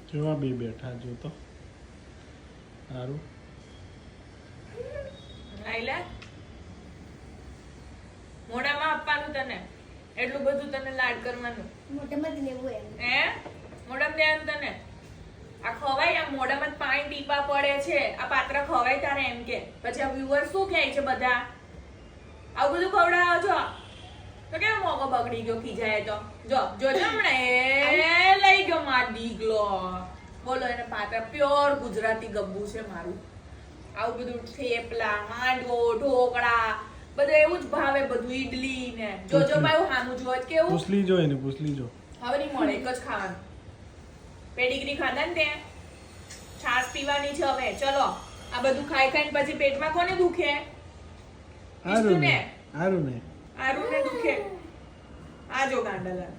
જોવા બે બેઠા જો તો સારું આઈલા મોઢામાં આપવાનું તને એટલું બધું તને લાડ કરવાનું મોઢામાં જ લેવું એમ હે મોઢામાં દેવાનું તને આ ખવાય આ મોઢામાં પાણી ટીપા પડે છે આ પાત્ર ખવાય તારે એમ કે પછી આ વ્યુઅર શું કહે છે બધા આવું બધું ખવડાવો છો તો કેવો મોકો બગડી ગયો ખીજાય તો જો જોજો હમણાં એ લઈ ગયો માર દીકલો બોલો એને પાત્ર પ્યોર ગુજરાતી ગબ્બુ છે મારું આવું બધું થેપલા હાંડવો ઢોકળા બધું એવું જ ભાવે બધું ઈડલી ને જોજો ભાઈ હામું જોત કેવું પૂછલી જો એને પૂછલી જો હવે નહીં મળે એક જ ખાવાનું પેડિગ્રી ખાધા ને તે છાશ પીવાની છે હવે ચલો આ બધું ખાઈ ખાઈને પછી પેટમાં કોને દુખે સારું ને સારું ને આરું ને દુખે આ જો ગાંડલા